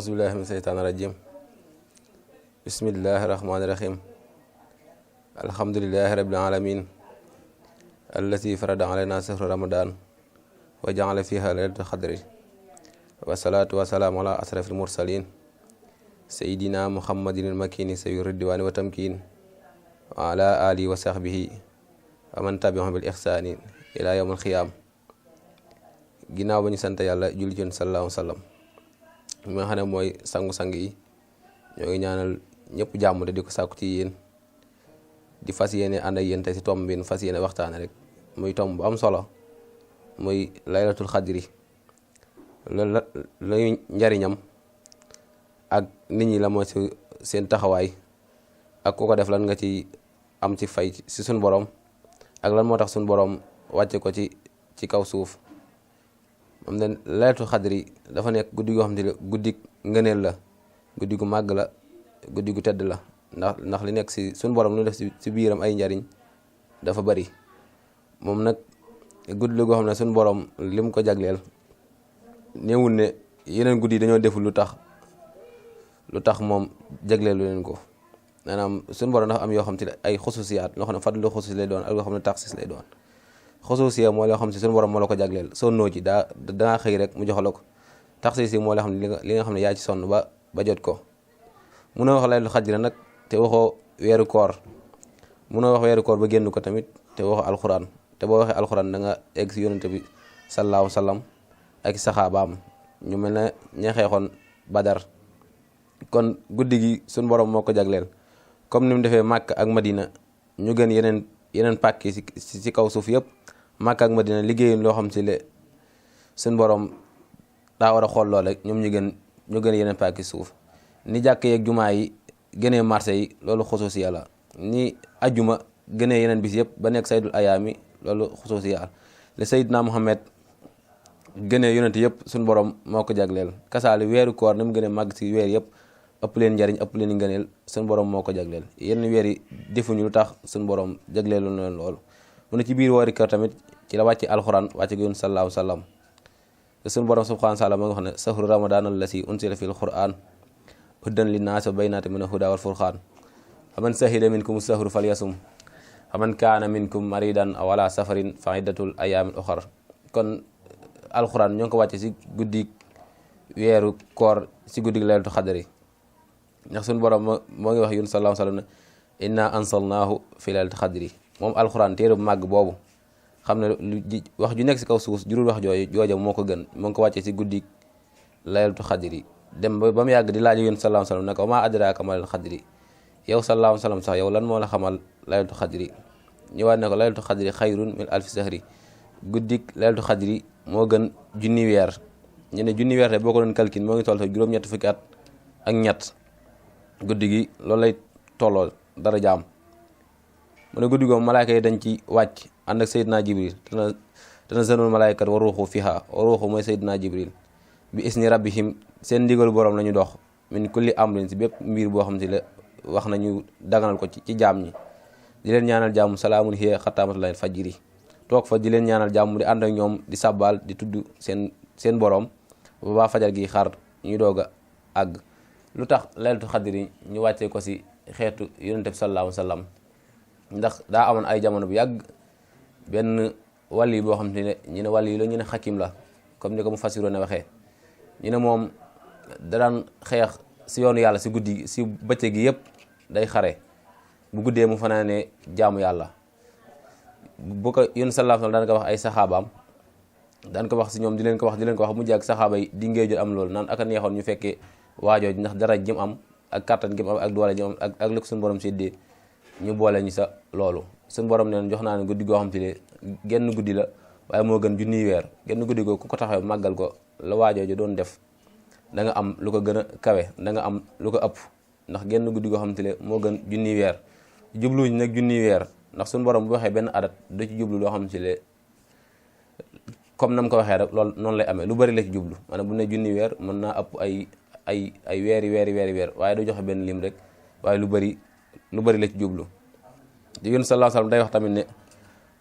A'udzubillahi min seytaani rajim. Bismillahi rahmaani rahim. Alhamdulillahi rabbil alamin. Allati farada alayna sahra ramadan wa ja'ala fiha laylatul qadri. Wa salatu wa salamu ala asrafil mursalin. Sayyidina Muhammadin al-makini sayyid ridwani wa tamkin. Wa ala alihi wa sahbihi wa man tabi'ahum bil ihsani ila yawmil qiyam. Ginnaaw ba ñu sant yàlla julli ci sallallahu alayhi wa sallam mi nga xam ne mooy sangu-sang yi ñoo ngi ñaanal ñëpp jàmm te di ko sàkku ci yéen di fas yéene ànd ak yéen tey si tomb bi fas yéene waxtaane rek muy tomb bu am solo muy laylatul xadri loolu lañu njariñam ak nit ñi la mooy si seen taxawaay ak ku ko def lan nga ci am ci fay si suñ borom ak lan moo tax suñ borom wàcce ko ci kaw suuf. am na laylatul xadri dafa nekk guddi goo xam ne guddi ngëneel la guddi gu màgg la guddi gu tedd la ndax li nekk si suñu borom lu def si biiram ay njariñ dafa bari moom nag guddi la goo xam ne suñu borom lim ko jagleel néewul ne yeneen guddi yi dañoo deful lu tax moom jagleelu leen ko maanaam suñu borom dafa am yoo xam te ay xususiyaat loo xam ne fadlu xusus lay doon ak loo xam ne taxsis lay doon. xusuusiya moo loo xam si suñu borom moo la ko jagleel sonnoo ci dangaa xëy rek mu jox la ko taxsiis yi moo loo xam ne li nga xam ne yaa ci sonn ba jot ko. munoo wax laylatul xadri nag te waxoo weeru koor munoo wax weeru koor ba génn ko tamit te waxoo alxuraan te boo waxee alxuraan da nga egg si yonente bi sallallahu sallam ak saxaabaam ñu mel ne ña xeexoon badar kon guddi gi suñu borom moo ko jagleel comme ni mu defee Màkk ak Madina ñu gën yeneen pàkk yi si kaw suuf yëpp. Màkka ak Madina liggéeyuñ loo xam si le suñ borom daa war a xool lool rek ñoom ñu gën yeneen pàkki suuf ni jàkk yeeg jumaa yi gënee marché yi loolu xusuusi yàlla ni ajjuma gënee yeneen bis yëpp ba nekk saydul ayaami loolu xusuusi yàlla le Seydina Muhammad gënee yonent yëpp suñ borom moo ko jagleel kasaali weeru koor ni mu gënee màgg si weer yëpp ëpp leen njariñ ëpp leen ngëneel suñ borom moo ko jagleel yenn weer yi defuñu lu tax suñ borom jagleelu na leen loolu mu ne ci biir woori kër tamit ci la wàcce alxuraan wàcce ko yoon sallallahu sallam te suñu borom subhanahu wa taala moo nga xam ne sahru ramadan allasi unsila fil quran hudan linnaasi wa bayyinatin mina huda wal furqaan faman shahida minkum sahru falyasum faman kaana minkum maridan aw ala safarin fa iddatul ayaamin uxar kon alxuraan ñoo ngi ko wàcce si guddi weeru koor si guddi laylatul xadri ndax suñu borom moo ngi wax yoon sallallahu sallam ne inna ansalnaahu fi laylatul xadri moom alxuraan téere bu màgg boobu xam ne wax ju nekk si kaw suuf jurul wax jooja moo ko gën moo ngi ko wàccee si guddi laylatul xadri dem ba mu yàgg di laaj yéen sallallahu alayhi wa sallam ne ko maa adraaka ma laylatul xadri yow sallallahu alayhi wa sallam sax yow lan moo la xamal laylatul xadri ñëwaat ne ko laylatul xadri xayrun min alfi sahri guddi laylatul xadri moo gën junni weer ñu ne junni weer te boo ko doon calcul moo ngi toll sax juróom-ñetti fukki at ak ñett guddi gi loolu lay tolloo dara jaam mu ne guddi googu malaayka yi dañ ci wàcc ànd ak Seydina Jibril dana zanul malaaykat wa ruuxu fiha wa ruuxu mooy Seydina Jibril bi isni rabbihim seen ndigalu borom la ñu dox min kulli amrin si bépp mbir boo xam si la wax nañu daganal ko ci jaam ñi di leen ñaanal jàmm salaamun hiya xattaamatul fajri toog fa di leen ñaanal jàmm di ànd ak ñoom di sàbbaal di tudd seen borom ba baa fajar gi xaar ñu doog a àgg lu tax laylatul xadri ñu wàccee ko si xeetu yonente bi sallallahu alayhi wa sallam ndax daa amoon ay jamono bu yàgg benn wàll yi boo xam ne ñu ne wàll yi la ñu ne xakim la comme ni ko mu fasiroo ne waxee ñu ne moom da daan xeex si yoonu yàlla si guddi si bëccëg gi yëpp day xare bu guddee mu fanaane jaamu yàlla bu ko yón sallallahu alayhi wa sallam daan ko wax ay saxaabaam daan ko wax si ñoom di leen ko wax mu jàgg saxaaba yi di ngee jot am loolu naan aka neexoon ñu fekkee waajooj ndax dara jëm am ak kàttan gi mu am ak doole ji am ak lu ko suñu borom séddee ñu boole ñu sa loolu suñu borom neen jox naa ne guddi goo xam te ne genn guddi la waaye moo gën junniy weer genn guddi goo ku ko taxawee màggal ko la waajooju doon def da nga am lu ko gën a kawe da nga am lu ko ëpp ndax genn guddi goo xam te ne moo gën junniy weer jubluñu nag junniy weer ndax suñu borom bu waxee benn adat du ci jublu loo xam te ne comme nam ko waxee rek loolu noonu lay amee lu bari la ci jublu maanaam bu ne junniy weer mën naa ëpp ay weeri weer waaye du joxe benn lim rek waaye lu bari la ci jublu di yón sallallahu alayhi wa sallam day wax tamit ne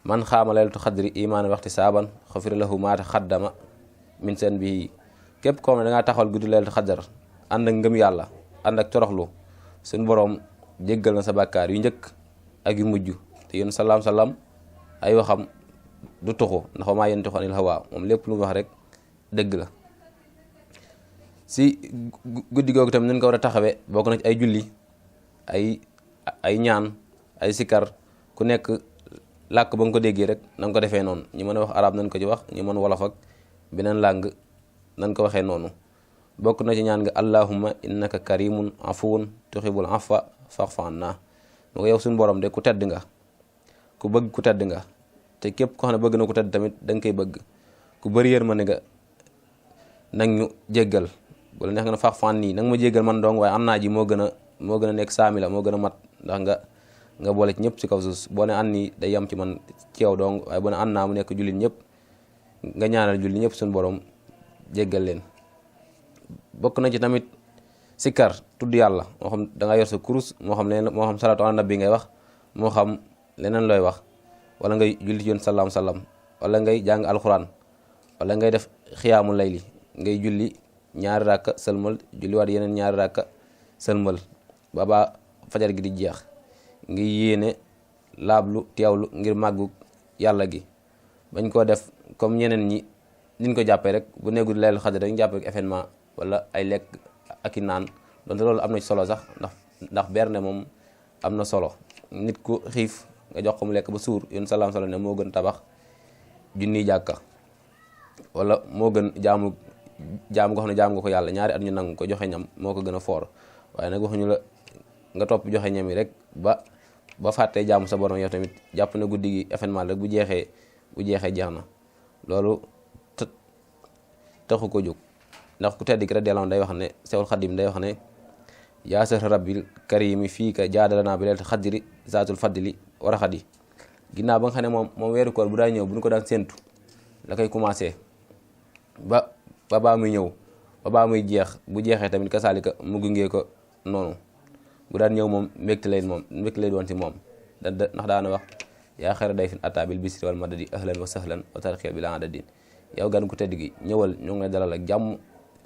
man xaama laylatul xadri imaanan waxti saaban xafira lahu maa taqaddama min seen bi képp koo xam ne da ngaa taxawal guddi laylatul xadar ànd ak ngëm yàlla ànd ak toroxlu suñ borom jéggal na sa bàkkaar yu njëkk ak yu mujj te yéen salaam ay waxam du tuxu ndax maa yantiqu anil hawaa moom lépp lu mu wax rek dëgg la. si guddi googu tam nañ ko war a taxawee bokk na ci ay julli ay ñaan ay sikar ku nekk làkk ba nga ko déggee rek na nga ko defee noonu ñu mën a wax arab nañ ko ci wax ñu mën wolof ak beneen làng nañ ko waxee noonu. bokk na ci ñaan nga allahumma innaka karimun afuwun tuhibbul afwa fa'fu anna mu ko yow suñu borom de ku tedd nga ku bëgg ku tedd nga te képp ko xam ne bëgg na ku tedd tamit da nga koy bëgg ku bëri yërmande nga nag ñu jéggal bu la neex nga ne fa'fu anni nag ma jéggal man dong waaye am naa ji moo gën a nekk saami la moo gën a mat ndax nga boole ci ñëpp ci kaw suuf boo ne anni day yam ci man ci yow dong waaye boo ne an naa mu nekk jullit ñëpp nga ñaanal jullit ñëpp suñu borom jéggal leen. bokk na ci tamit sikkar tudd yàlla moo xam da nga yor sa kurus moo xam salaatu ala nabi ngay wax moo xam leneen looy wax wala ngay julli ci yoon salaam wala ngay jàng alxuraan wala ngay def xiyaamu layli ngay julli ñaari ràkka sëlmal julli waat yeneen ñaari ràkka sëlmal ba fajar gi di jeex ngi yéene laablu teewlu ngir màggu yàlla gi bañ koo def comme ñeneen ñi niñ ko jàppee rek bu nekkul leelu xadar rek ñu jàppee rek événement wala ay lekk ak i naan donte loolu am na ci solo sax ndax berne moom am na solo nit ku xiif nga jox ko mu lekk ba suur yoon salaam ne moo gën tabax junniy jàkka wala moo gën jaamu nga xam ne jaam nga ko yàlla ñaari at ñu nangu ko joxe ñam moo ko gën a foor waaye nag waxuñu la nga topp joxe ñam yi rek ba fàttee jaamu sa borom yow tamit jàpp na guddi gi événement rek bu jeexee jeex na loolu taxu ko jóg ndax ku tedd ki radiyallahu day wax ne Seexul Xadim day wax ne yaa sahra rabbil karimi fii ka jaadalana bi leelti xadri zaatul fadli war a xadi ginnaaw ba nga xam ne moom weeru koor bu daa ñëw bu ñu ko daan séentu la koy commencé ba baa muy ñëw ba baa muy jeex bu jeexee tamit kasaalika mu gungee ko noonu bu daan ñëw moom mbégte lay doon ci moom ndax daana wax yaa xayra dayfin ataa bil bisri wal madadi ahlan wa sahlan wa tarxiil bi la adadin yow gan ku tedd gi ñëwal ñu ngi lay dalal ak jàmm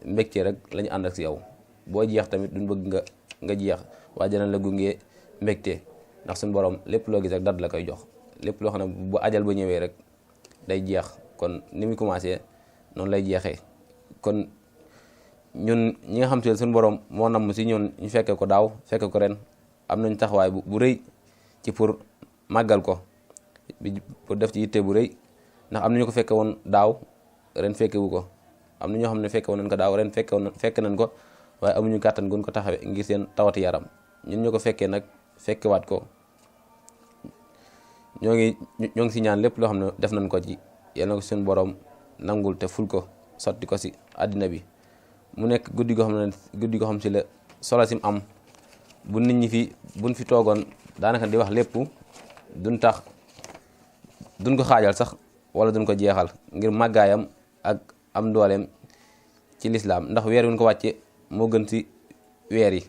mbégte rek la ñu ànd ak si yow boo jeex tamit duñ bëgg nga jeex waaye dinañ la gungee mbégte ndax suñu borom lépp loo gis rek dat la koy jox lépp loo xam ne bu ajal ba ñëwee rek day jeex kon ni muy commencé noonu lay jeexee kon ñun ñi nga xam te suñu borom moo namm si ñun ñu fekkee ko daaw fekke ko ren am nañ taxawaay bu rëy ci pour màggal ko pour def ci yitte bu rëy ndax am na ñu ko fekke woon daaw ren fekkewu ko am na ñoo xam ne fekke woon nañ ko daaw ren fekk nañ ko waaye amuñu kàttan gun ko taxawee ngir seen tawati yaram ñun ñu ko fekkee nag fekkewaat ko ñoo ngi si ñaan lépp loo xam ne def nañ ko ci yal na ko suñu borom nangul te ful ko sotti ko si àddina bi mu nekk guddi goo xam si la solo sim am bu nit ñi buñ fi toogoon daanaka di wax lépp duñ ko xaajal sax wala duñ ko jeexal ngir màggaayam ak am dooleem ci lislaam ndax weer wi ñu ko wàcce moo gën ci weer yi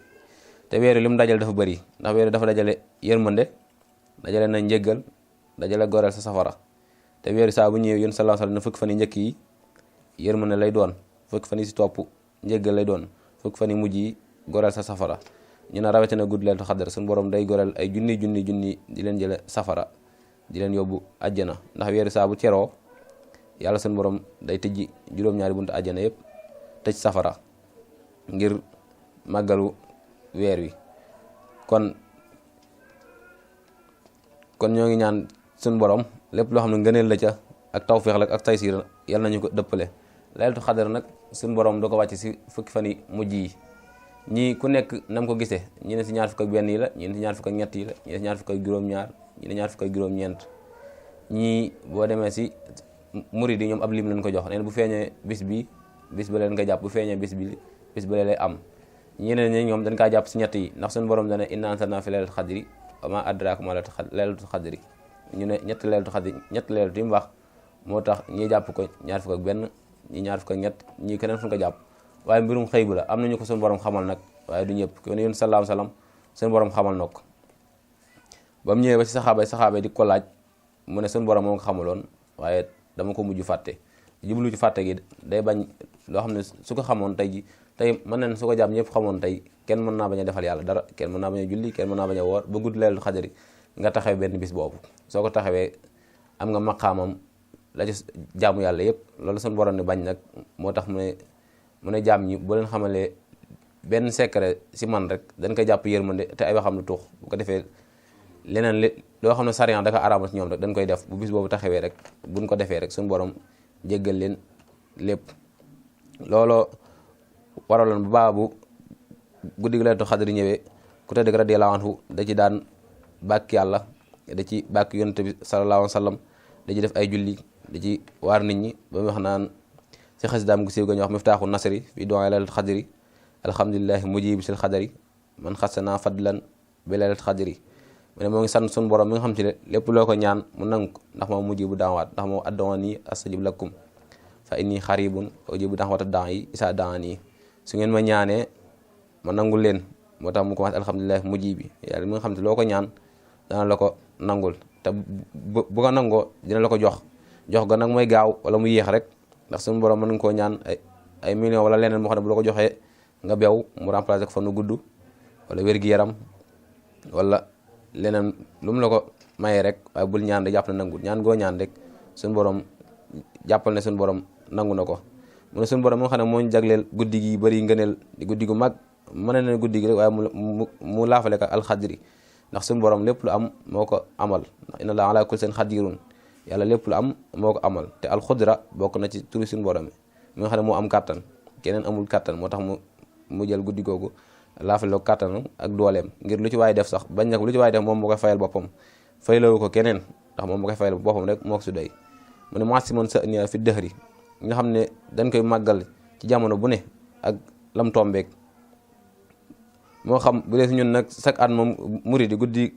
te weer yi li mu dajale dafa bëri ndax weer yi dafa dajale yërmande dajale na njëggal dajale goreel sa safara te weer yi saa bu ñëwee yéen sallallahu alayhi wasallam na fukk fan yi njëkk yi yërmande lay doon fukk fan yi si topp njëggal lay doon fukk fan yi mujj yi goreel sa safara ñu ne rawatina guddi Laylatul Qadr suñu borom day goreel ay junni di leen jële safara di leen yóbbu àjjana ndax weer yi saa bu ceroo yàlla suñu borom day tëjji juróom-ñaari buntu àjjana yëpp tëj safara ngir màggalu weer wi kon ñoo ngi ñaan suñu borom lépp loo xam ne ngëneel la ca ak tawfeex la ak taysiir yal nañu ko dëppale. Laylatul Qadr nag suñu borom da ko wàcc si fukki fan yi mujj yi ñii ku nekk nam ko gisee ñi ne si ñaar fukk ak benn yi la ñi ne si ñaar fukk ak ñett yi la ñi ne si ñaar fukk ak juróom-ñaar ñi ne ñaar fukk ak juróom-ñeent ñii boo demee si murid yi ñoom ab lim lañ ko jox neen bu feeñee bis ba leen nga jàpp bu feeñee bis ba leen lay am ñeneen ñi ñoom dañ kaa jàpp si ñett yi ndax suñu borom dana inna anzalnaa fi laylatul qadri wa maa adraaka maa laylatul qadri ñu ne ñett laylatul yi mu wax moo tax ñii jàpp ko ñaar fukk ak benn ñi ñaar fukk ak ñett ñii keneen fu ñu ko jàpp waaye mbirum xëy bu la am nañu ko suñu borom xamal nag waaye du ñëpp kon yéen sallallahu alayhi wasallam suñu borom xamal na ko ba mu ñëwee ba ci saxaaba di ko laaj mu ne suñu borom moo ko xamaloon waaye dama ko mujj fàtte jublu ci fàtte gi day bañ loo xam ne su ko xamoon tey tey mën nañ su ko jàmm ñëpp xamoon tey kenn mën naa bañ a defal yàlla dara, kenn mën naa bañ a julli, kenn mën naa bañ a woor ba gudd Laylatul Qadri nga taxawee benn bis boobu. soo ko taxawee am nga maqaamam la ci jaamu yàlla yëpp. loolu suñu borom ne bañ nag moo tax mu ne jaam ñi bu leen xamalee benn secret si man rek dañ koy jàpp yërmande te ay waxam lu tuux. bu ko defee leneen loo xam ne sariya dafa araamal ci ñoom rek dañ koy def bu bis boobu taxawee rek buñ ko defee rek suñu borom jéggal leen lépp. looloo waraloon bu baax bu guddi gi Laylatul Qadri ñëwee ku tedd radiyallahu anhu da ci daan bàkk yàlla, da ci bàkk yonent bi sallallahu alayhi wa sallam, da ci def ay julli, da ci waar nit ñi ba mu wax naan ci xasidaam gu siiw ga ñu wax miftaaxu nasri fi du'a Laylatul Qadri alhamdulillahi mujibi sil xadari man xasana fadlan bi Laylatul Qadri. mu ne moo ngi sant suñu borom mi nga xam ci ne lépp loo ko ñaan mu nangu ndax moom mujibu daawaat, ndax moom ad'uuni astajib lakum fa inni xaribun ujibu da'wata daa'i isa da'ani. su ngeen ma ñaanee ma nangul leen, moo tax mu commencé alhamdulillahi mujibi, yàlla mi nga xam te loo ko ñaan dana la ko nangul te bu ko nangoo dina la ko jox ga nag mooy gaaw wala mu yéex rek, ndax suñu borom mën nga koo ñaan ay millions wala leneen moo xam ne bu la ko joxee nga beew mu remplacer ko fa nu gudd wala wér-gi-yaram wala leneen lu mu la ko mayee rek. waaye bul ñaan rek jàpp na nangul, ñaan goo ñaan rek suñu borom jàppal ne suñu borom nangu na ko. mu ne suñu borom moo xam ne moo ñu jagleel guddi gi bëri ngëneel di guddi gu mag, mën na guddi gi rek waaye mu laafale ko alxadri, ndax suñu borom lépp lu am moo ko amal, ndax inna Allaha ala kulli shay'in qadirun, yàlla lépp lu am moo ko amal. te alxudra bokk na ci turi suñu borom mi nga xam ne moo am kàttan, keneen amul kàttan, moo tax mu jël guddi googu laafale ko kàttanam ak dooleem ngir lu ci waay def sax bañ nag lu ci waay def moom moo koy fayal boppam, faylawu ko keneen, ndax moom moo koy fayal boppam rek moo ko su doy. mu ne maasimoon sa nia fi dëhri nga xam ne dañ koy màggal ci jamono bu ne ak lam tombeek. moo xam bu dee si ñun nag chaque at moom muridi guddi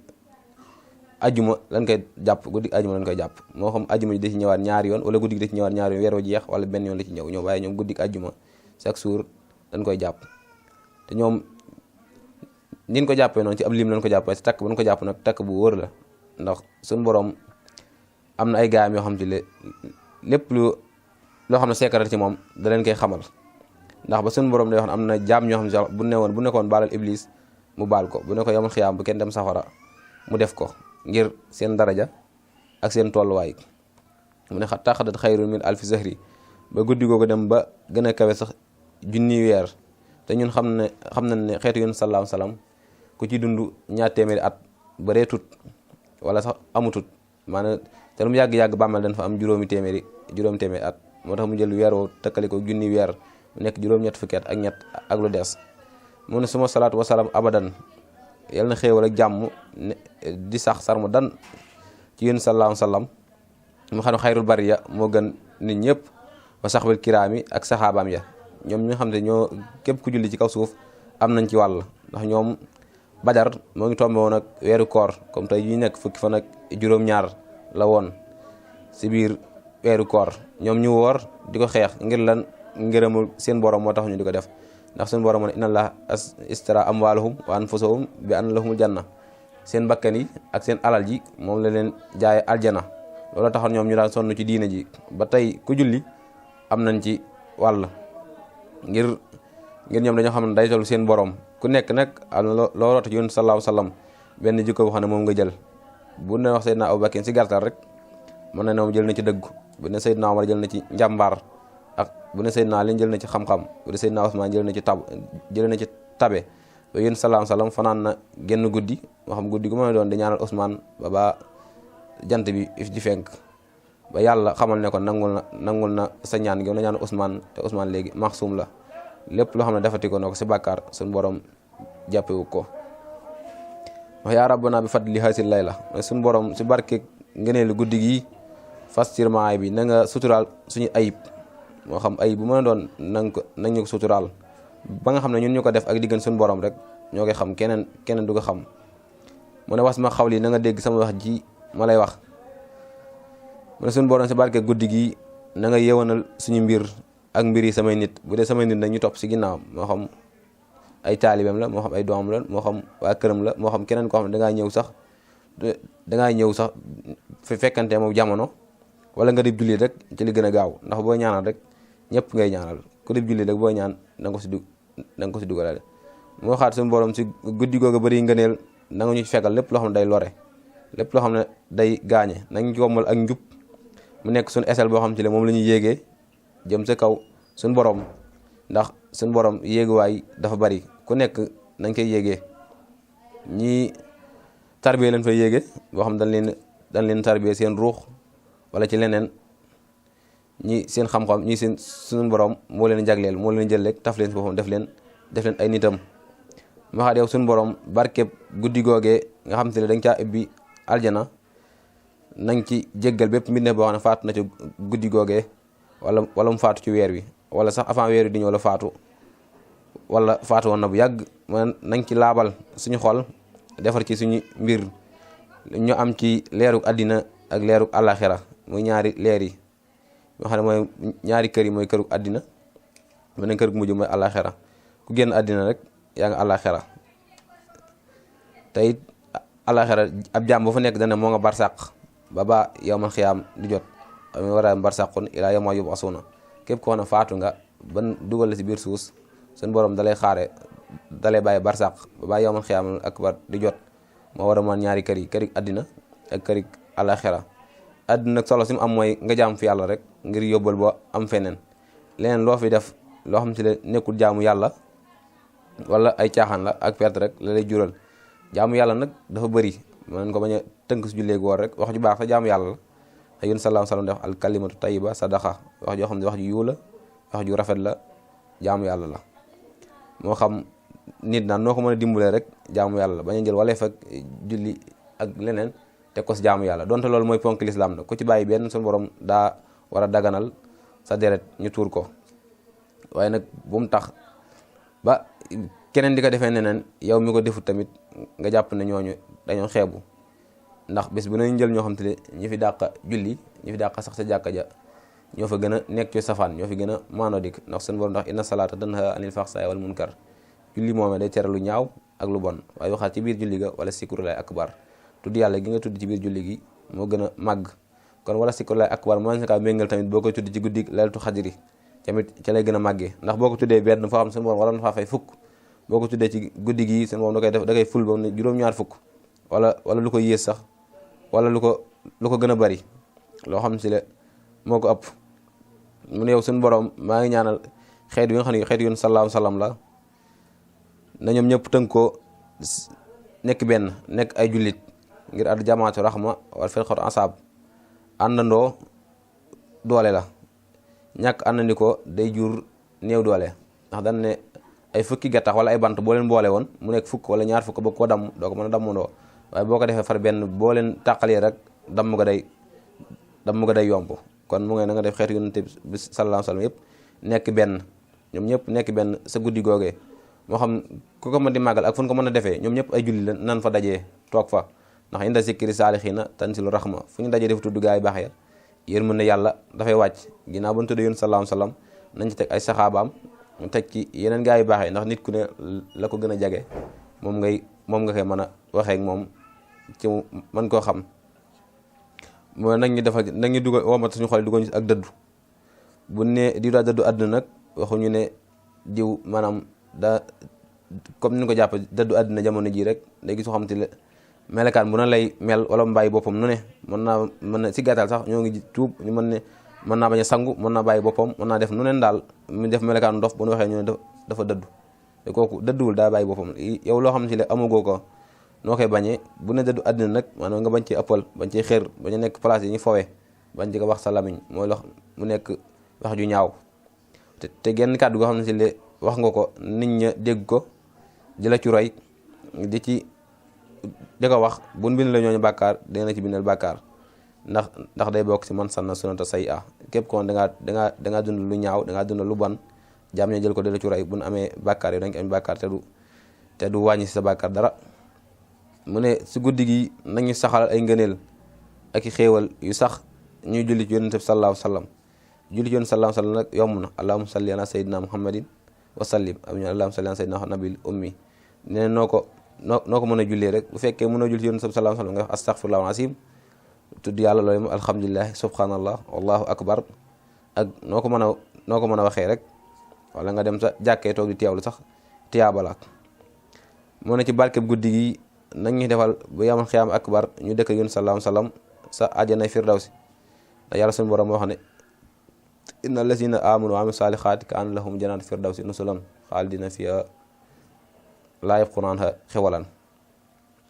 ajuma lañ koy jàpp, guddi ajuma lañ koy jàpp, moo xam ajuma ji da ci ñëwaat ñaari yoon wala guddi gi da ci ñëwaat ñaari yoon weeroo jeex wala benn yoon la ci ñëw waaye ñoom guddi ajuma chaque jour dañ koy jàpp. te ñoom niñ ko jàppee noonu ci ab lim lañ ko jàppee si takk bu ñu ko jàpp nag takk bu wóor la, ndax suñu borom am na ay gaayam yoo xam ci lépp loo xam ne secret ci moom da leen koy xamal. ndax ba suñu borom day wax ne am na jaam ñoo xam ne bu nekkoon baalal iblis mu baal ko, bu ne ko yamul xiyaam bu kenn dem safara mu def ko ngir seen daraja ak seen tolluwaay. mu ne taxadat xayrun min alfi zahri ba guddi googu dem ba gën a kawe sax junni weer. te ñun xam nañ ne xeetu yoon sallallahu alayhi wasallam ku ci dund ñaar téeméeri at bareetut wala sax amutut, maanaam te lu mu yàgg-yàgg bàmmeel dañ fa am juróomi téeméeri at. moo tax mu jël weer woo tëkkale ko junni weer mu nekk juróom-ñett fukki at ak ñett ak lu des. mu ne suma salaatu wasalaam abadan yal na xéewal ak jàmm di sax sarmu dan ci yéen sallallahu alayhi wasallam mu xam ne xayrul bariya moo gën nit ñëpp wa saxbil kiraami ak saxaabaam ya. ñoom ñi nga xam ne ñoo képp ku julli ci kaw suuf am nañ ci wàll, ndax ñoom Badar moo ngi tombé woon ak weeru koor comme tey yi nekk fukki fan ak juróom-ñaar la woon si biir weeru koor. ñoom ñu woor di ko xeex ngir lan ngërëmul seen borom moo tax ñu di ko def, ndax seen borom moo ne inna Allaha istara amwaalahum wa anfusahum bi anna lahumul janna. seen bakkan yi ak seen alal ji moom la leen jaaye aljana. loolu taxoon ñoom ñu daan sonn ci diine ji ba tey ku julli am nañ ci wàll. ngir ñoom dañoo xam ne day tollu seen borom ku nekk nag am na loo roota ci yoon sallallahu alayhi wasallam benn jikko boo xam ne moom nga jël. bu ne wax Seydina Abubakar si gàttal rek mën na ne moom jël na ci dëggu, bu ne Seydina Omar jël na ci njàmbaar, ak bu ne Seydina Ali jël na ci xam-xam, bu ne Seydina Usmaan jël na ci tabe. ba yéen sallallahu alayhi wasallam fanaan na genn guddi moo xam guddi gu ma doon di ñaanal Usmaan ba jant bi di fenk ba yàlla xamal ne ko nangul na sa ñaan gi na ñaan Usmaan te Usmaan léegi maxsum la, lépp loo xam ne defati ko na ko si bàkkaar suñu borom jàppewu ko. wax yaa rabbana bi fadli hasil layla suñu borom si barke ngëneelu guddi gi fastirmaay bi na nga suturaal suñu ayib, moo xam ayib bu mën a doon nang ñu ko suturaal ba nga xam ne ñun ñu ko def ak diggan suñu borom rek ñoo koy xam, keneen du ko xam. mu ne was ma xawli na nga dégg sama wax ji ma lay wax. mu ne suñu borom si barke guddi gi na nga yewanal suñu mbir ak mbir yi samay nit, bu dee samay nit nag ñu topp si ginnaaw, moo xam ay taalibeem la, moo xam ay doomam la, moo xam waa këram la, moo xam keneen koo xam ne dangaa ñëw sax fi fekkante moom jamono wala nga dib jullit rek ci li gën a gaaw, ndax boo ñaanal rek ñëpp ngay ñaanal ku dib jullit rek boo ñaan na nga ko si da nga ko si dugalaale. mu waxaat suñu borom si guddi googu bëri ngëneel na nga ñu fegal lépp loo xam ne day lore, lépp loo xam ne day gaañe, nañ yombal ak njub mu nekk suñu esel boo xam ci le moom la ñuy yéegee jëm sa kaw suñu borom, ndax suñu borom yéeguwaay dafa bari, ku nekk nañ koy yéegee. ñii tarbiya leen fay yéege boo xam dañ leen tarbiya seen ruux wala ci leneen, ñi seen xam-xam ñi seen suñu borom moo leen jagleel, moo leen jël rek taf leen si boppam def leen ay nitam. ma xaat yow suñu borom barkeb guddi googee nga xam te ne dañ caa ubbi aljana, nañ ci jéggal bépp mbindeef boo xam ne faatu na ci guddi googee wala mu faatu ci weer wi, wala sax avant weer wi di ñëw la faatu, wala faatu woon na bu yàgg. nañ ci laabal suñu xol, defar ci suñu mbir, ñu am ci leeruk àddina ak leeruk àllaaxira, muy ñaari leer yi yoo xam ne mooy ñaari kër yi, mooy këruk àddina beneen këruk mujj mooy àllaaxira. ku génn àddina rek yaa nga àllaaxira. te it àllaaxira ab jaam bu fa nekk dana moo nga barsàq ba yawmal xiyaam di jot, am war a barsàqun ilaa yawma yub'asuuna. képp koo xam ne faatu nga ban dugal la si biir suus, suñu borom dalay xaare, dalay bàyyi barsàq ba yawmal xiyaam akbar di jot. moo war a mën ñaari kër yi, kërik àddina ak kërik àllaaxira. àddina nag solo si mu am mooy nga jaam fi yàlla rek ngir yóbbal boo am feneen. leneen loo fi def loo xam ci ne nekkul jaamu yàlla wala ay caaxaan la ak perte rek la lay jural. jaamu yàlla nag dafa bëri, mën ko bañ a tënk si jullee woor rek. wax ju baax sa jaamu yàlla la. te yun sallallahu alayhi wa sallam def al kalimatu tayyiba sadaqa, wax joo xam ne wax ju yiw la, wax ju rafet la, jaamu yàlla la. moo xam nit naan noo ko mën a dimbalee rek jaamu yàlla la, bañ a jël wala fekk julli ak leneen teg ko si jaamu yàlla. donte loolu mooy ponk lislaam na ku ci bàyyi benn suñu borom daa war a daganal sa deret ñu tuur ko. waaye nag bu mu tax ba keneen di ko defee neneen yow mi ko defut tamit nga jàpp ne ñooñu dañoo xeebu. ndax bés bu nañu jël ñoo xam te ne ñi fi dàq julli, ñi fi dàq sax sa jàkka ja, ñoo fa gën a nekk ci safaan, ñoo fi gën a maanoo dik. ndax suñu borom ndax inna salaata tanhaa anil fahsaa'i wal munkar. julli moomee day tere lu ñaaw ak lu bon. waaye waxaat ci biir julli ga wala sikrullahi akbar, tudd yàlla gi nga tudd ci biir julli gi moo gën a màgg. kon wala sikrullahi akbar moo na kaa méngal tamit boo koy tudd ci guddi laylatul xadri tamit ca lay gën a màggee. ndax boo ko tuddee benn foo xam suñu borom waroon faa fay fukk, boo ko tuddee ci guddi gi suñu borom da koy ful ba ne juróom-ñaar fukk wala lu ko yées sax, wala lu ko gën a bari, loo xam si le moo ko ëpp. mu ne yow suñu borom maa ngi ñaanal xeet yi nga xam ne xeet yoon sallallahu alayhi wa sallam la, na ñoom ñëpp tënk ko nekk benn, nekk ay jullit ngir ad jamaatu rahma wala firqatu ansab. àndandoo doole la, ñàkk àndandi ko day jur néew doole. ndax dañ ne ay fukki gattax wala ay bant boo leen boole woon mu nekk fukk wala ñaar fukk ba ko damm doo ko mën a dammandoo. waaye boo ko defee far benn boo leen tàqalee rek damm ga day yomb. kon mu ngi na nga def xeetu yonent bi sallallahu alayhi wa sallam yëpp nekk benn, ñoom ñëpp nekk benn sa guddi googee. moo xam ku ko mën di màggal ak fu ñu ko mën a defee, ñoom ñëpp ay julli la nan fa dajee toog fa. ndax inda zikri saalihiina tanzilu rahma, fu ñu dajee def tudd gaa yi baax ya yërmande yàlla dafay wàcc. ginnaaw ba ñu tuddee yoon sallallahu alayhi wa sallam nañ ci teg ay saxaabaam, mu teg ci yeneen gaa yi baax yi. ndax nit ku ne la ko gën a jage moom nga koy mën a waxee ak moom ci mën koo xam. mooy nag ñu defal nag ñu dugal womat suñu xol dugal ak dëddu. bu ne diw daa dëddu àdduna nag waxuñu ne diw maanaam daa comme ni ko jàpp dëddu àdduna jamono ji rek léegi soo xam te ne melekaan bu na lay mel wala mu bàyyi boppam nu ne mën na si gàttal sax ñoo ngi tuub ñu mën naa bañ a sangu, mën naa bàyyi boppam, mën naa def nu neen daal mu def melekaanu dof bu nu waxee ñu ne dafa dëddu. te kooku dëdduwul daa bàyyi boppam. yow loo xam si le amagoo ko noo koy bañee. bu ne dëddu àddina nag maanaam nga bañ ci ëppal, bañ ci xër, bañ a nekk place yi ñu fowee, bañ ci ko wax sa lamiñ mooy lox mu nekk wax ju ñaaw. te genn kàddu goo xam ne si le wax nga ko nit ña dégg ko di la ci roy di ko wax buñ bind la ñooñu bàkkaar dina ci bindal bàkkaar. ndax day bokk si man sanna sunnata sayyi'a. képp kon dangaa dund lu ñaaw, dangaa dund lu bon, jaam ña jël ko di la ci roy buñ amee bàkkaar yi dañ ko am bàkkaar te du wàññi si sa bàkkaar dara. mu ne si guddi gi nañu saxal ay ngëneel ak i xéewal yu sax ñuy julli ci yonent bi sallallahu alayhi wa sallam. julli ci yonent sallallahu alayhi wa sallam nag yomb na. allahumma salli ala sayyidina muhammadin wa sallim. am ñu allahumma salli ala sayyidina nabil ummi. nee noo ko mën a jullee rek. bu fekkee mënoo julli ci yonent bi sallallahu alayhi wa sallam nga wax astaghfirullah azim, tudd yàlla loolu moom alhamdulilah subhanallah wallahu akbar ak noo ko mën a waxee rek. wala nga dem sa jàkkee toog di teewlu sax tiyaabalaak moo ne ci barkeb guddi gi nañ ñu defal bu yamal xiyaam akbar ñu dëkk yun salaam salaam sa àjjanay firdawsi da yàlla suñu borom moo xam ne inna allazina amanu wa amilu salihati ka an lahum jannatu firdawsi nusulan xaalidina fiha laa yabxuuna anha xewalan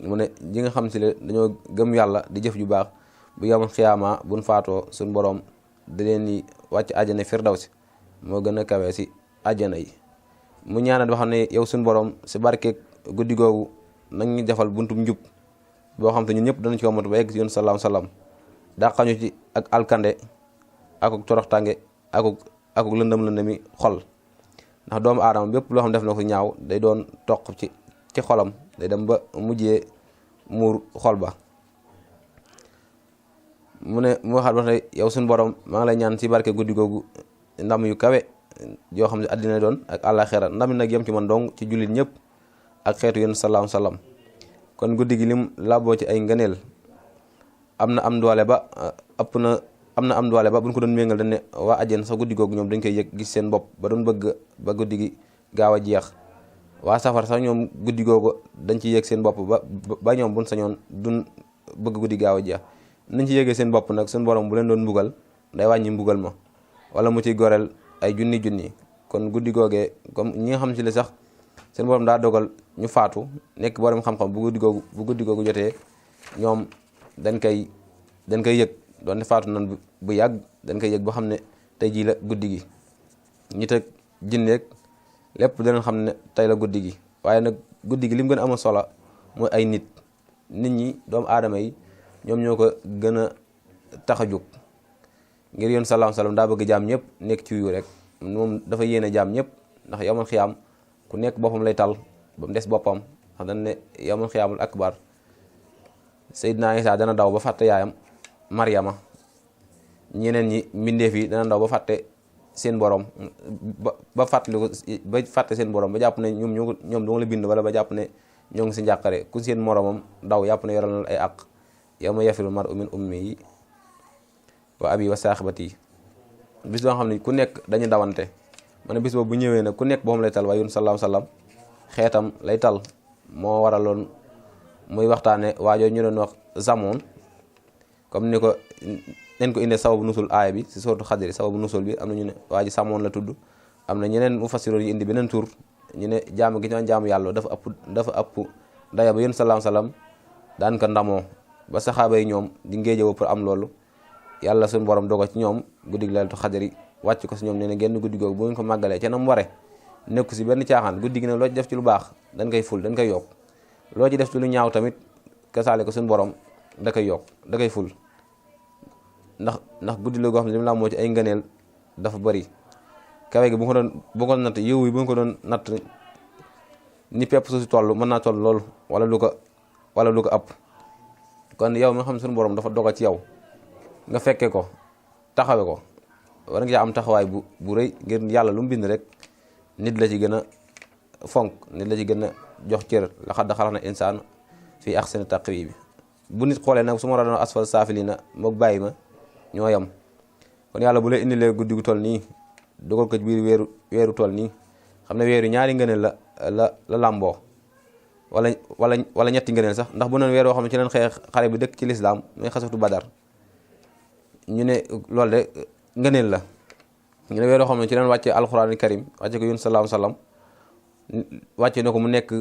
mu ne ñi nga xam si le dañoo gëm yàlla di jëf ju baax bu yamal xiyaama buñ faatoo suñu borom da leen di wàcc àjjana firdawsi moo gën a kawee si àjjana yi mu ñaanal ba xam ne yow suñu borom si barkeeg guddi googu nag ñu defal buntum njub boo xam te ñun ñëpp danañ ci wamatu ba yegg si yoon salaam salaam dàqañu ci ak alkande akuk toroxtànge akuk lëndëm-lëndëmi xol ndax doomu aadama bépp loo xam def na ko ñaaw day doon toq ci xolam day dem ba mujjee muur xol ba mu ne mu waxaat wax ne yow suñu borom maa ngi lay ñaan si barke guddi googu ndam yu kawe yoo xam ne àddina doon ak àllaaxira ndam nag yem ci man dong ci jullit ñëpp ak xeetu yéen salaam salaam kon guddi gi lim laboo ci ay ngëneel am doole ba am doole ba buñ ko doon méngal dañ ne waa àjjana sax guddi googu ñoom dañ koy yëg gis seen bopp ba doon bëgg ba guddi gi gaaw a jeex waa safar sax ñoom guddi googu dañ ci yëg seen bopp ba ñoom buñ sañoon duñ bëgg guddi gaaw a jeex nañ ci yëgee seen bopp nag suñu borom bu leen doon mbugal day wàññi mbugal ma wala mu ciy goreel ay junni kon guddi googee comme ñi nga xam si le sax seen borom daa dogal ñu faatu nekk borom xam-xam bu guddi googu jotee ñoom dañ koy yëg doonte faatu nan bu yàgg dañ koy yëg ba xam ne tey jii la guddi gi ñi teg jinneeg lépp danañ xam ne tey la guddi gi waaye nag guddi gi li mu gën a amal solo mooy ay nit ñi doomu aadama yi ñoom ñoo ko gën a tax a jóg ngir yoon salaam salaam daa bëgg jaam ñëpp nekk ci yu rek moom dafa yéene jaam ñëpp ndax yamal xiyaam ku nekk boppam lay tal ba mu des boppam xam dañ ne yamal xiyaamul akbar Seydina Isa dana daw ba fàtte yaayam Maryama ñeneen ñi mbindeef yi dana daw ba fàtte seen borom ba fàtte seen borom ba jàpp ne ñoom doo la bind wala ba jàpp ne ñoo ngi si njàqare ku seen moromam daw yàpp ne yoral na ay àq yawma yafirul mar'u min ummihi wa abi wa saaxibati bis doo xam ne ku nekk dañu dawante ma ne bis boobu bu ñëwee nag ku nekk boppam lay tal waaye yun salaam salaam xeetam lay tal moo waraloon muy waxtaane waajoo ñu doon wax zamoon comme ni ko nen ko indee sababu nusul aaya bi si sourate Xadr sababu nusul bi am na ñu ne waa ji samoon la tudd am na ñeneen mu fassiroon yi indi beneen tur ñu ne jaamu gi ñoon jaamu yàlla dafa ëpp daya ba yun salaam salaam daan ko ndamoo ba saxaaba yi ñoom di ngéejëwo pour am loolu yàlla suñu borom dogo ci ñoom guddig Laylatul Xadr wàcc ko si ñoom nee na genn guddi googu bu ngeen ko màggalee ca nam ware nekku si benn caaxaan guddi gi ne loo ci def ci lu baax dañ koy ful dañ koy yokk loo ci def ci lu ñaaw tamit kasaale ko suñu borom da koy yokk da koy ful ndax guddi la goo xam ne lim la moo ci ay ngëneel dafa bari kawe gi bu ko natt yiw yi bu ko doon natt ni pepp su si toll mën naa toll loolu wala lu ko ëpp kon yow mi nga xam ne suñu borom dafa dogal ci yow nga fekke ko taxawe ko war nga am taxawaay bu rëy ngir yàlla lu mu bind rek nit la ci gën a fonk nit la ci gën a jox cër laqad xalaqna insaana fii ahsani taqwiim bu nit xoolee nag su ma doon asfal saafiliina moog bàyyi ma ñoo yem kon yàlla bu lay indilee guddi gu toll nii dugal ko ci biir weeru toll nii xam ne weeru ñaari ngëneel la làmboo wala ñetti ngëneel sax ndax bu noon weer woo xam ne ci leen xeex xare bi dëkk ci lislaam muy xasatu badar ñu ne loolu de ngëneel la ñu ne weer woo xam ne ci leen wàcce alxuraanul karim wàcce ko yun salaam salaam wàcce na ko mu nekk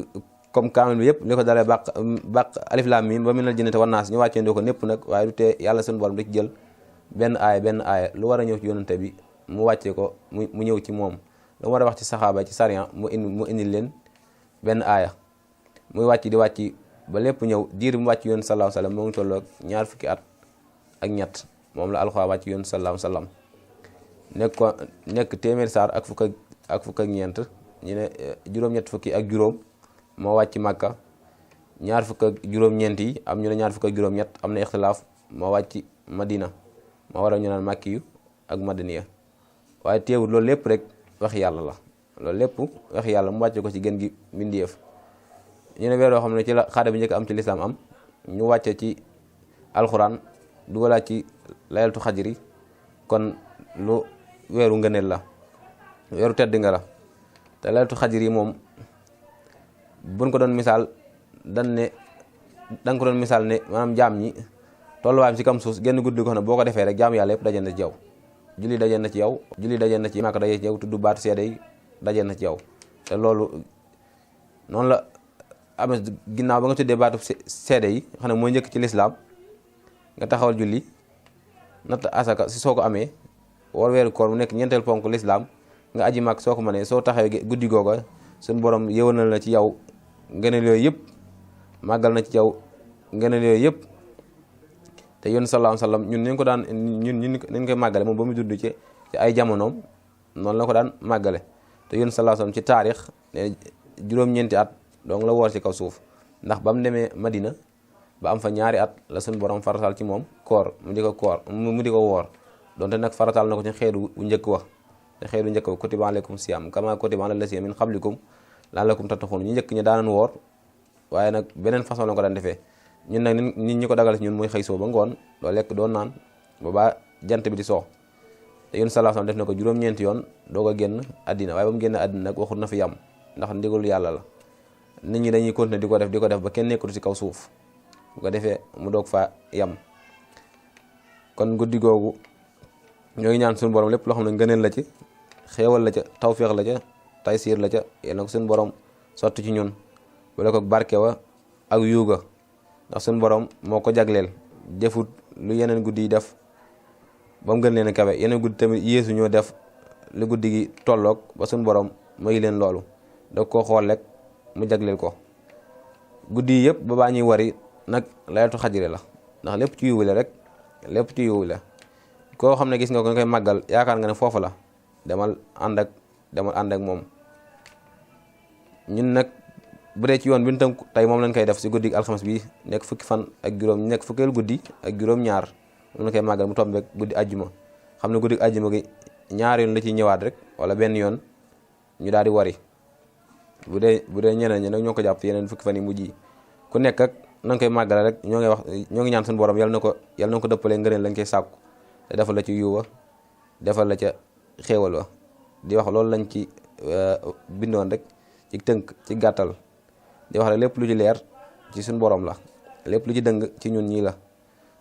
comme kaamil bi yëpp li ko dalee bàq alif laam miim ba minal jinnati wan naas ñu wàccee ndoo ko népp nag waaye du tee yàlla suñu borom da ci jël benn aaya lu war a ñëw ci yonante bi mu wàccee ko mu ñëw ci moom lu war a wax ci saxaaba ci sariya mu indi leen benn aaya muy wàcc di wàcc ba lépp ñëw diir mu wàcc yoon sallallahu alayhi wasallam moo ngi tolloog ñaar fukki at ak ñett moom la alxuraan wàcc yoon sallallahu alayhi wasallam nekk téeméer saar ak fukk ak ñeent ñu ne juróom-ñett fukki ak juróom moo wàcc Makka ñaar fukk ak juróom-ñeent yi am ñu ne ñaar fukk ak juróom-ñett am na ixtilaaf moo wàcc Madina moo waral ñu naan Makki yu ak Madaniya waaye teewul loolu lépp rek wax yàlla la loolu lépp wax yàlla mu wàcce ko ci gën gi mbindeef ñu ne weer yoo xam ne ci la xare bi njëkk am ci lislaam am ñu wàcce ci alxuraan dugalaat ci Laylatul Xadri kon lu weeru ngëneel la weeru tedd nga la te laylatul xadr yi moom buñ ko doon misaal danga ko doon misaal ne maanaam jaam ñi tolluwaayam ci kam suuf genn guddi ko xam ne boo ko defee rek jaam yàlla yëpp daje na ci yow. julli daje na ci yow, julli daje na ci Màkka daje ci yow, tudd baat seede yi daje na ci yow. te loolu noonu la amee ginnaaw ba nga tuddee baatu seede yi xam ne mooy njëkk ci lislaam nga taxawal julli natt asaka si soo ko amee war weeru koor mu nekk ñeenteel ponk lislaam nga aji Màkka soo ko mënee soo taxawee guddi googa suñu borom yëwanal na ci yow ngëneel yooyu yëpp, màggal na ci yow ngëneel yooyu yëpp. te yoon sallallahu alayhi wasallam ñun ñu ko daan ñu koy màggale moom ba mu dudd ci ay jamonoom noonu la ko daan màggale. te yoon sallallahu alayhi wasallam ci taarix ne juróom-ñeenti at donc la woor ci kaw suuf, ndax ba mu demee Madina ba am fa ñaari at la suñu borom farataal ci moom koor mu di ko woor donte nag farataal na ko ci xeetu njëkk wax te xeetu njëkk wax kutiba alaykum siyam kama kutiba alal lazina min qablikum la'allakum tattaqun. ñu njëkk ñi daanan woor waaye nag beneen façon la ko daan defee. ñun nag nit ñi ko dagal ci ñun mooy xëy soo ba ngoon doo lekk doo naan ba jant bi di soo. te yoon sallallahu alayhi wasallam def na ko juróom-ñeenti yoon doo ko génn àddina, waaye ba mu génn àddina nag waxut na fi yam ndax ndigalu yàlla la. nit ñi dañuy continuer di ko def ba kenn nekkatu ci kaw suuf bu ko defee mu doog fa yam. kon guddi googu ñoo ngi ñaan suñu borom lépp loo xam ne ngëneel la ci, xéewal la ca, tawféex la ca, taysiir la ca, yéen na ko suñu borom sotti ci ñun bu la ko barke wa ak yuuga. ndax suñu borom moo ko jagleel defut lu yeneen guddi yi def ba mu gën leen a kawe, yeneen guddi tamit yéesu ñoo def lu guddi gi tolloog ba suñu borom may leen loolu da koo xool rek mu jagleel ko. guddi yi yëpp ba baa ñuy wari nag laylatul xadr la, ndax lépp ci yiwu la rek, lépp ci yiwu la. koo xam ne gis nga ko nga koy màggal yaakaar nga ne foofu la, demal ànd ak moom. ñun nag bu dee ci yoon bi ñu tënk tey moom lañ koy def si guddi alxames bi nekk fukki fan ak juróom, nekk fukkeelu guddi ak juróom-ñaar moom lañ koy màggal mu tombeek guddi ajjuma. xam ne guddi ajjuma gi ñaar yoon la ciy ñëwaat rek wala benn yoon ñu daal di wari. bu dee ñeneen ñi nag ñoo ko jàpp yeneen fukki fan yi mujj yi ku nekk ak na nga koy màggale rek ñoo ngi ñaan suñu borom yal na ko dëppalee ngëneel lañ koy sàkku te defal la ci yuwa defal la ca xéewal wa. di wax loolu lañ ci bindoon rek ci tënk ci gàttal. di wax rek lépp lu ci leer ci suñ borom la, lépp lu ci dëng ci ñun ñii la,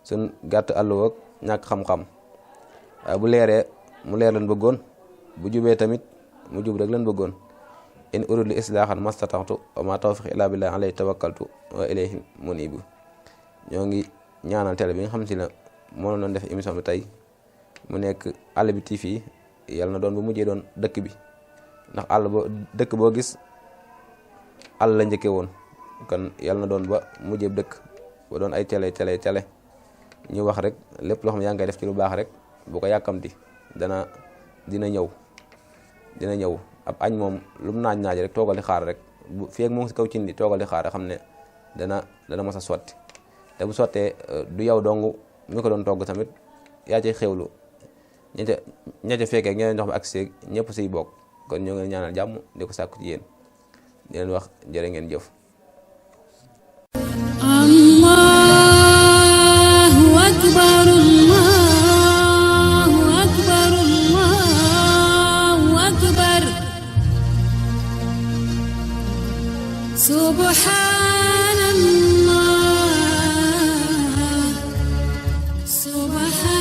suñ gàtt àlluwa ak ñàkk xam-xam. waaye bu leeree mu leer lañ bëggoon, bu jubee tamit mu jub rek lañ bëggoon. in uridu li islaahan mastata'tu wa ma tawfiqi illa billahi alayhi tawakkaltu wa ilayhi munibu. ñoo ngi ñaanal télé bi nga xam si la moo doon def émission bi tey mu nekk Àll bi TV yàlla na doon bu mujjee doon dëkk bi, ndax dëkk boo gis àll la njëkkee woon, kon yàlla na doon ba mujjee dëkk ba doon ay télé ñu wax rek lépp loo xam ne yaa ngi koy def ci lu baax rek bu ko yàkkamti dina ñëw. ab añ moom lu mu naaj rek toogal di xaar rek bu feeg moom si kaw cin di toogal di xaar xam ne dana mos a sotti. te bu sottee du yow dong mi ko doon togg tamit yaa cay xewlu ña ca fekkee ngeen jox ba ak seeg ñëpp siy bokk. kon ñoo ngi ñaanal jàmm di ko sàkku ci yéen di leen wax jërë ngeen jëf. Allahu akbar, Allahu akbar, Allahu akbar. Subhanallah, subhanallah.